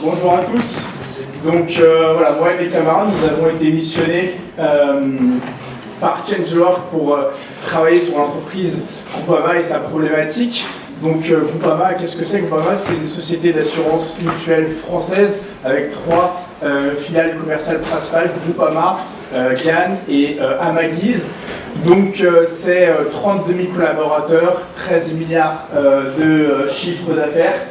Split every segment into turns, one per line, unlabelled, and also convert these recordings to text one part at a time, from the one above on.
Bonjour à tous. Donc voilà, moi et mes camarades, nous avons été missionnés par Changelog pour travailler sur l'entreprise Groupama et sa problématique. Donc Groupama, qu'est-ce que c'est? Groupama, c'est une société d'assurance mutuelle française avec 3 filiales commerciales principales, Groupama, GAN et Amaguise. Donc c'est 32 000 collaborateurs, 13 milliards de chiffre d'affaires.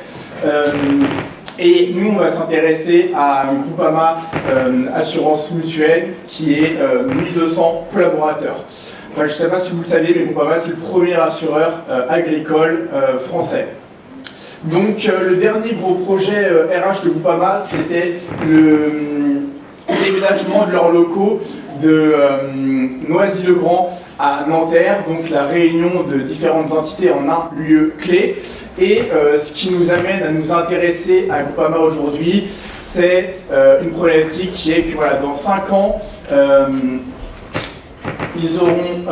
Et nous, on va s'intéresser à un Groupama Assurance Mutuelle qui est 1200 collaborateurs. Enfin, je ne sais pas si vous le savez, mais Groupama, c'est le premier assureur agricole français. Donc, le dernier gros projet RH de Groupama, c'était le déménagement de leurs locaux de Noisy-le-Grand à Nanterre, donc la réunion de différentes entités en un lieu clé. Et ce qui nous amène à nous intéresser à Groupama aujourd'hui, c'est une problématique qui est que voilà, dans 5 ans, ils auront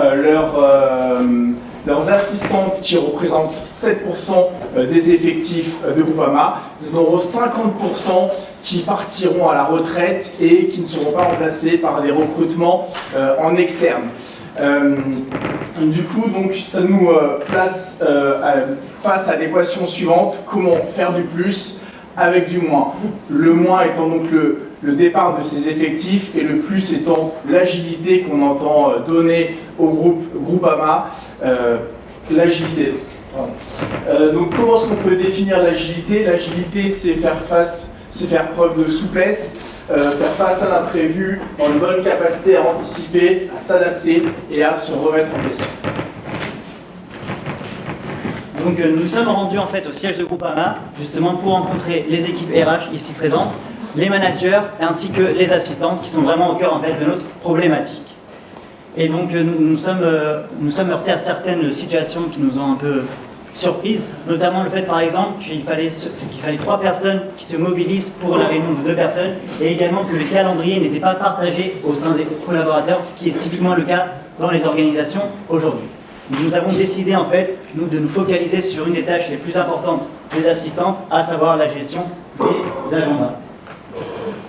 leurs assistantes qui représentent 7% des effectifs de Groupama. Ils en auront 50% qui partiront à la retraite et qui ne seront pas remplacés par des recrutements en externe. Du coup, donc, ça nous place face à l'équation suivante: comment faire du plus avec du moins? Le moins étant donc le départ de ces effectifs et le plus étant l'agilité qu'on entend donner au groupe Groupama. L'agilité. Donc comment est-ce qu'on peut définir l'agilité? L'agilité, c'est faire preuve de souplesse, faire face à l'imprévu, dans une bonne capacité à anticiper, à s'adapter et à se remettre en question.
Donc nous sommes rendus en fait au siège de Groupama, justement pour rencontrer les équipes RH ici présentes, les managers ainsi que les assistantes qui sont vraiment au cœur en fait de notre problématique. Et donc nous sommes heurtés à certaines situations qui nous ont un peu surprises, notamment le fait par exemple qu'il fallait 3 personnes qui se mobilisent pour la réunion de 2 personnes, et également que le calendrier n'était pas partagé au sein des collaborateurs, ce qui est typiquement le cas dans les organisations aujourd'hui. Nous avons décidé en fait de nous focaliser sur une des tâches les plus importantes des assistantes, à savoir la gestion des agendas.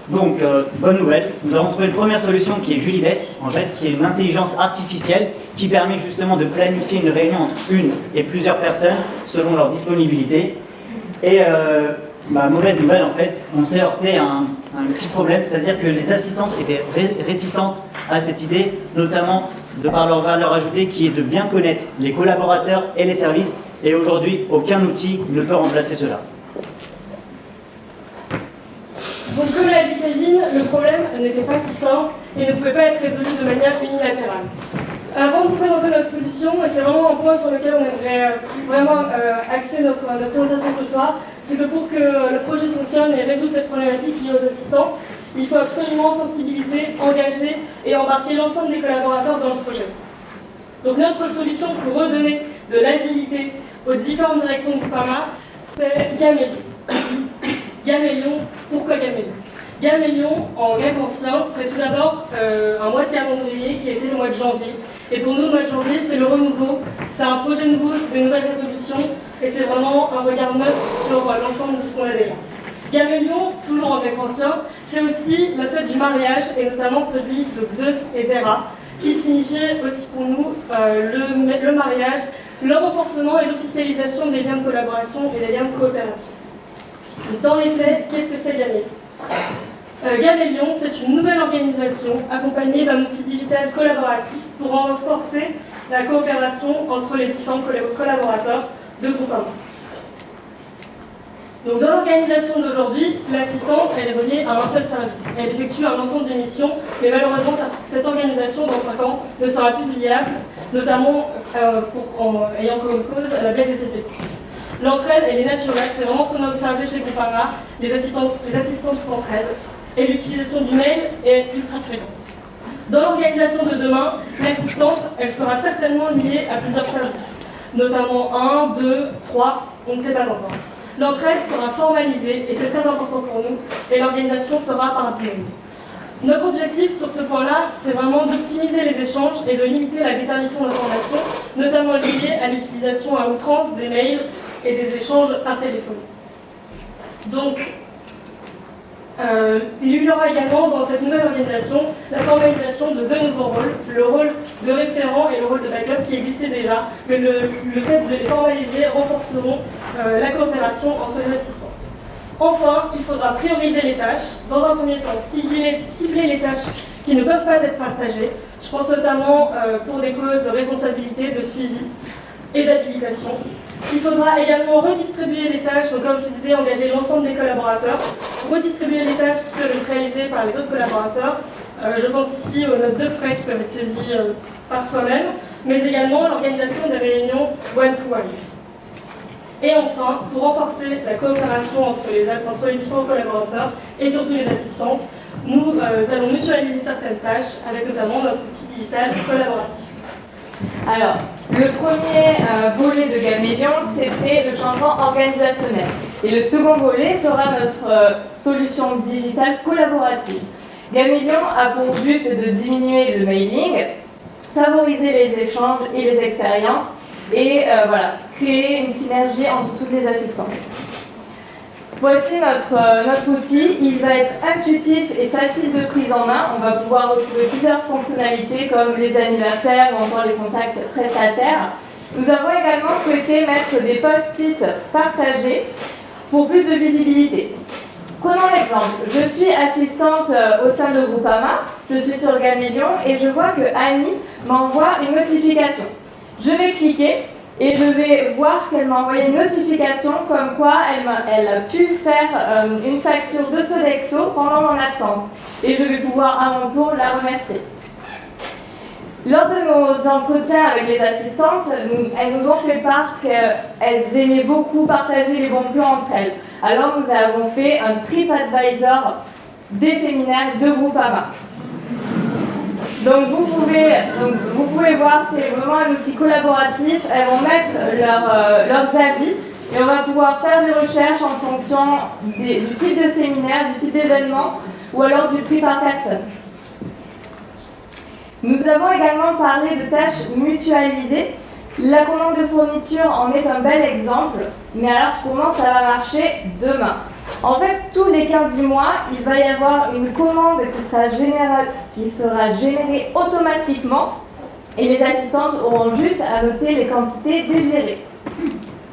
Donc, bonne nouvelle, nous avons trouvé une première solution qui est Julidesk, en fait, qui est une intelligence artificielle qui permet justement de planifier une réunion entre une et plusieurs personnes selon leur disponibilité. Et mauvaise nouvelle, en fait, on s'est heurté à un petit problème, c'est-à-dire que les assistantes étaient réticentes à cette idée, notamment de par leur valeur ajoutée qui est de bien connaître les collaborateurs et les services, et aujourd'hui, aucun outil ne peut remplacer cela.
Donc comme l'a dit Kevin, le problème n'était pas si simple et ne pouvait pas être résolu de manière unilatérale. Avant de vous présenter notre solution, et c'est vraiment un point sur lequel on aimerait vraiment axer notre présentation ce soir, c'est que pour que le projet fonctionne et résoudre cette problématique liée aux assistantes, il faut absolument sensibiliser, engager et embarquer l'ensemble des collaborateurs dans le projet. Donc notre solution pour redonner de l'agilité aux différentes directions de Groupama, c'est Gamélion. Gamélion, pourquoi Gamélion? Gamélion, en grec ancien, c'est tout d'abord un mois de calendrier qui était le mois de janvier. Et pour nous, le mois de janvier, c'est le renouveau, c'est un projet nouveau, c'est de nouvelles résolutions, et c'est vraiment un regard neuf sur l'ensemble de ce qu'on a déjà. Gamélion, toujours en grec ancien, c'est aussi la fête du mariage, et notamment celui de Zeus et d'Héra, qui signifiait aussi pour nous le mariage, le renforcement et l'officialisation des liens de collaboration et des liens de coopération. Dans les faits, qu'est-ce que c'est Gamélion? Gamélion, c'est une nouvelle organisation accompagnée d'un outil digital collaboratif pour renforcer la coopération entre les différents collaborateurs de Groupama. Donc dans l'organisation d'aujourd'hui, l'assistante, elle est reliée à un seul service. Elle effectue un ensemble de missions, mais malheureusement, cette organisation, dans 5 ans, ne sera plus viable, notamment ayant comme cause la baisse des effectifs. L'entraide, elle est naturelle, c'est vraiment ce qu'on a observé chez Groupama, les assistantes s'entraident, et l'utilisation du mail est ultra fréquente. Dans l'organisation de demain, l'assistante, elle sera certainement liée à plusieurs services, notamment 1, 2, 3, on ne sait pas encore. L'entraide sera formalisée, et c'est très important pour nous, et l'organisation sera par binôme. Notre objectif sur ce point-là, c'est vraiment d'optimiser les échanges et de limiter la déperdition d'informations, notamment liée à l'utilisation à outrance des mails et des échanges par téléphone. Donc, Il y aura également dans cette nouvelle organisation la formalisation de deux nouveaux rôles, le rôle de référent et le rôle de backup qui existait déjà, mais le fait de les formaliser renforceront la coopération entre les assistantes. Enfin, il faudra prioriser les tâches. Dans un premier temps, cibler les tâches qui ne peuvent pas être partagées. Je pense notamment pour des causes de responsabilité, de suivi et d'habilitation. Il faudra également redistribuer les tâches, donc comme je disais, engager l'ensemble des collaborateurs, redistribuer les tâches qui peuvent être réalisées par les autres collaborateurs. Je pense ici aux notes de frais qui peuvent être saisies par soi-même, mais également l'organisation des réunions one-to-one. Et enfin, pour renforcer la coopération entre les différents collaborateurs et surtout les assistantes, nous allons mutualiser certaines tâches avec notamment notre outil digital collaboratif.
Alors, le premier volet de Gaméléon, c'était le changement organisationnel. Et le second volet sera notre solution digitale collaborative. Gaméléon a pour but de diminuer le mailing, favoriser les échanges et les expériences, et créer une synergie entre toutes les assistantes. Voici notre outil. Il va être intuitif et facile de prise en main. On va pouvoir retrouver plusieurs fonctionnalités comme les anniversaires ou encore les contacts prestataires. Nous avons également souhaité mettre des post-it partagés pour plus de visibilité. Prenons l'exemple. Je suis assistante au sein de Groupama, je suis sur Gaméléon et je vois que Annie m'envoie une notification. Je vais cliquer et je vais voir qu'elle m'a envoyé une notification comme quoi elle a pu faire une facture de Sodexo pendant mon absence. Et je vais pouvoir à mon tour la remercier. Lors de nos entretiens avec les assistantes, elles nous ont fait part qu'elles aimaient beaucoup partager les bons plans entre elles. Alors nous avons fait un TripAdvisor des séminaires de Groupama. Donc vous pouvez voir, c'est vraiment un outil collaboratif. Elles vont mettre leurs avis et on va pouvoir faire des recherches en fonction du type de séminaire, du type d'événement ou alors du prix par personne. Nous avons également parlé de tâches mutualisées. La commande de fourniture en est un bel exemple, mais alors comment ça va marcher demain? En fait, tous les 15 du mois, il va y avoir une commande qui sera générée automatiquement et les assistantes auront juste à noter les quantités désirées.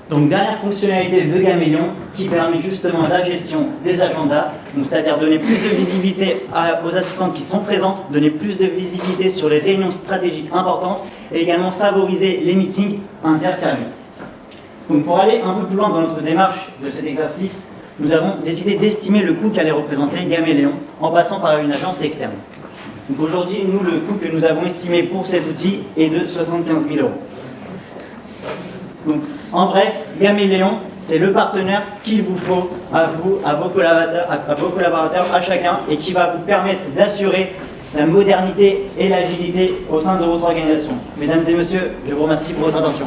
Donc dernière fonctionnalité de Gaméléon qui permet justement la gestion des agendas, c'est-à-dire donner plus de visibilité aux assistantes qui sont présentes, donner plus de visibilité sur les réunions stratégiques importantes et également favoriser les meetings interservices. Donc pour aller un peu plus loin dans notre démarche de cet exercice, nous avons décidé d'estimer le coût qu'allait représenter Gaméléon en passant par une agence externe. Donc aujourd'hui, nous, le coût que nous avons estimé pour cet outil est de 75 000 €. Donc, en bref, Gaméléon, c'est le partenaire qu'il vous faut à vous, à vos collaborateurs, à chacun, et qui va vous permettre d'assurer la modernité et l'agilité au sein de votre organisation. Mesdames et messieurs, je vous remercie pour votre attention.